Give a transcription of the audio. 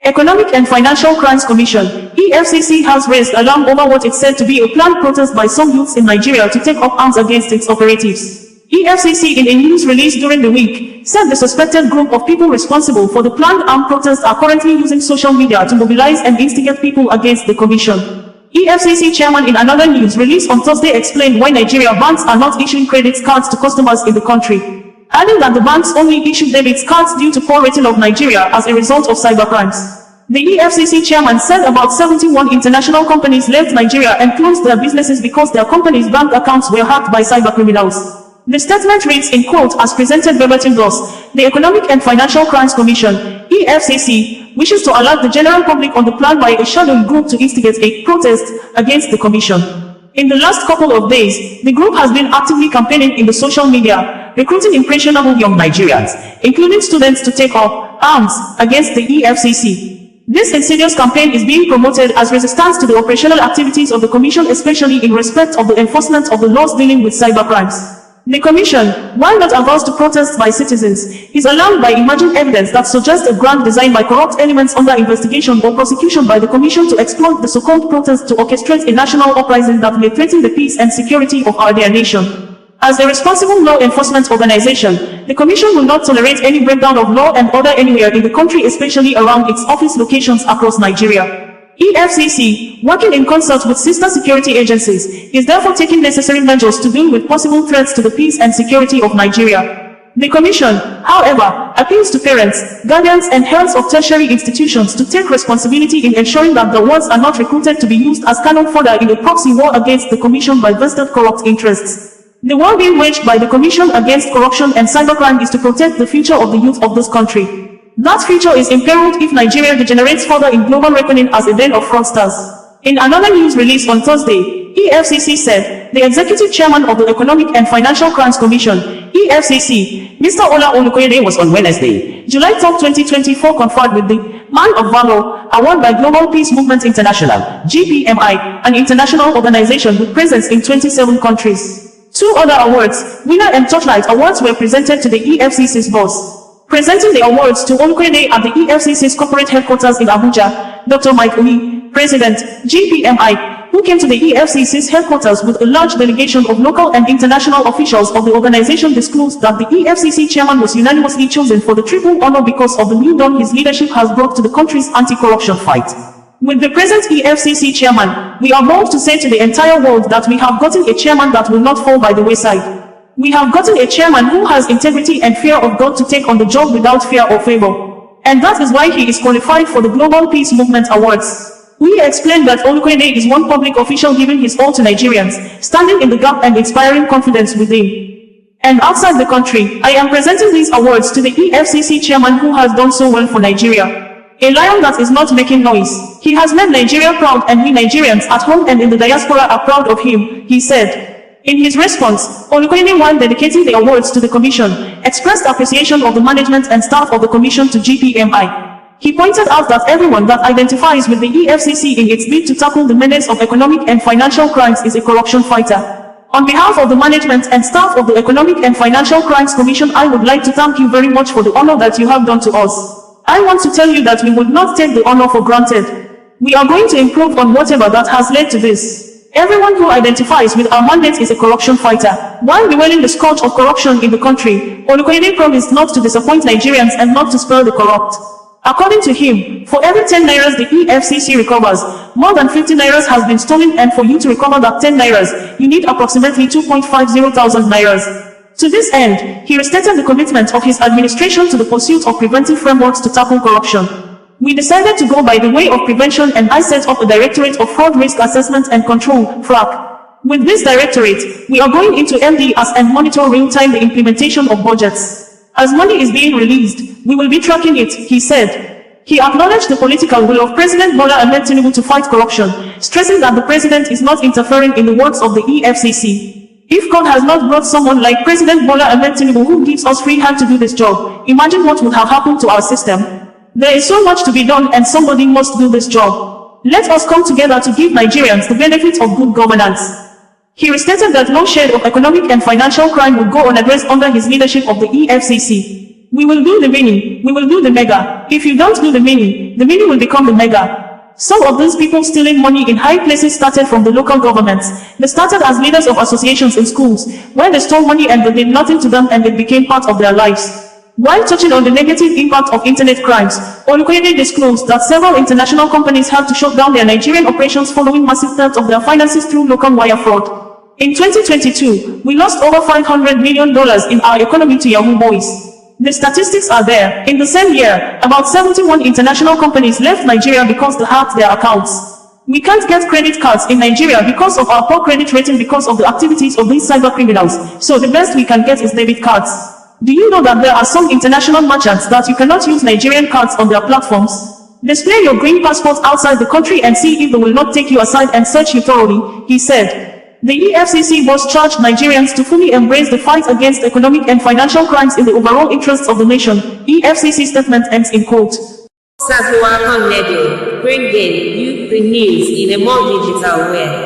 Economic and Financial Crimes Commission, EFCC has raised alarm over what it said to be a planned protest by some youths in Nigeria to take up arms against its operatives. EFCC, in a news release during the week, said the suspected group of people responsible for the planned armed protest are currently using social media to mobilize and instigate people against the commission. EFCC chairman, in another news release on Thursday, explained why Nigeria banks are not issuing credit cards to customers in the country, adding that the banks only issue debit cards due to poor rating of Nigeria as a result of cybercrimes. The EFCC chairman said about 71 international companies left Nigeria and closed their businesses because their companies' bank accounts were hacked by cybercriminals. The statement reads, in quote, as presented verbatim thus: the Economic and Financial Crimes Commission, EFCC, wishes to alert the general public on the plan by a shadowy group to instigate a protest against the commission. In the last couple of days, the group has been actively campaigning in the social media, recruiting impressionable young Nigerians, including students, to take up arms against the EFCC. This insidious campaign is being promoted as resistance to the operational activities of the commission, especially in respect of the enforcement of the laws dealing with cybercrimes. The commission, while not averse to protests by citizens, is alarmed by emerging evidence that suggests a grand design by corrupt elements under investigation or prosecution by the commission to exploit the so-called protest to orchestrate a national uprising that may threaten the peace and security of our dear nation. As a responsible law enforcement organization, the commission will not tolerate any breakdown of law and order anywhere in the country, especially around its office locations across Nigeria. EFCC, working in concert with sister security agencies, is therefore taking necessary measures to deal with possible threats to the peace and security of Nigeria. The commission, however, appeals to parents, guardians and heads of tertiary institutions to take responsibility in ensuring that the words are not recruited to be used as cannon fodder in a proxy war against the commission by vested corrupt interests. The war being waged by the commission against corruption and cybercrime is to protect the future of the youth of this country. That future is imperiled if Nigeria degenerates further in global reckoning as a den of fraudsters. In another news release on Thursday, EFCC said the executive chairman of the Economic and Financial Crimes Commission, EFCC, Mr. OsazuwaAkonedo, was on Wednesday, July 12, 2024, conferred with the Man of Valor Award by Global Peace Movement International, GPMI, an international organization with presence in 27 countries. 2 other awards, Winner and Torchlight Awards, were presented to the EFCC's boss. Presenting the awards to OsazuwaAkonedo at the EFCC's corporate headquarters in Abuja, Dr. Mike Oni, President, GPMI, who came to the EFCC's headquarters with a large delegation of local and international officials of the organization, disclosed that the EFCC chairman was unanimously chosen for the triple honor because of the new dawn his leadership has brought to the country's anti-corruption fight. With the present EFCC chairman, we are bold to say to the entire world that we have gotten a chairman that will not fall by the wayside. We have gotten a chairman who has integrity and fear of God to take on the job without fear or favor. And that is why he is qualified for the Global Peace Movement Awards. We explained that OsazuwaAkonedo is one public official giving his all to Nigerians, standing in the gap and inspiring confidence within and outside the country. I am presenting these awards to the EFCC chairman who has done so well for Nigeria. A lion that is not making noise. He has made Nigeria proud, and we Nigerians at home and in the diaspora are proud of him, he said. In his response, OsazuwaAkonedo, while dedicating the awards to the commission, expressed appreciation of the management and staff of the commission to GPMI. He pointed out that everyone that identifies with the EFCC in its bid to tackle the menace of economic and financial crimes is a corruption fighter. On behalf of the management and staff of the Economic and Financial Crimes Commission, I would like to thank you very much for the honor that you have done to us. I want to tell you that we would not take the honor for granted. We are going to improve on whatever that has led to this. Everyone who identifies with our mandate is a corruption fighter. While bewailing the scourge of corruption in the country, OsazuwaAkonedo promised not to disappoint Nigerians and not to spare the corrupt. According to him, for every 10 nairas the EFCC recovers, more than 50 nairas has been stolen, and for you to recover that 10 nairas, you need approximately 2.50 thousand nairas. To this end, he restated the commitment of his administration to the pursuit of preventive frameworks to tackle corruption. We decided to go by the way of prevention, and I set up a Directorate of Fraud Risk Assessment and Control, FRAC. With this directorate, we are going into MDS and monitor real-time the implementation of budgets. As money is being released, we will be tracking it, he said. He acknowledged the political will of President Bola Ahmed Tinubu to fight corruption, stressing that the president is not interfering in the works of the EFCC. If God has not brought someone like President Bola Ahmed Tinubu who gives us free hand to do this job, imagine what would have happened to our system. There is so much to be done, and somebody must do this job. Let us come together to give Nigerians the benefits of good governance. He restated that no shade of economic and financial crime would go unaddressed under his leadership of the EFCC. We will do the mini, we will do the mega. If you don't do the mini will become the mega. Some of these people stealing money in high places started from the local governments. They started as leaders of associations in schools, where they stole money and they did nothing to them and it became part of their lives. While touching on the negative impact of internet crimes, Olukoyede disclosed that several international companies had to shut down their Nigerian operations following massive theft of their finances through local wire fraud. In 2022, we lost over $500 million in our economy to Yahoo boys. The statistics are there. In the same year, about 71 international companies left Nigeria because they hacked their accounts. We can't get credit cards in Nigeria because of our poor credit rating because of the activities of these cyber criminals, so the best we can get is debit cards. Do you know that there are some international merchants that you cannot use Nigerian cards on their platforms? Display your green passport outside the country and see if they will not take you aside and search you thoroughly, he said. The EFCC was charged Nigerians to fully embrace the fight against economic and financial crimes in the overall interests of the nation. EFCC statement ends in quote. OsazuwaAkonedo, bringing you the news in a more digital way.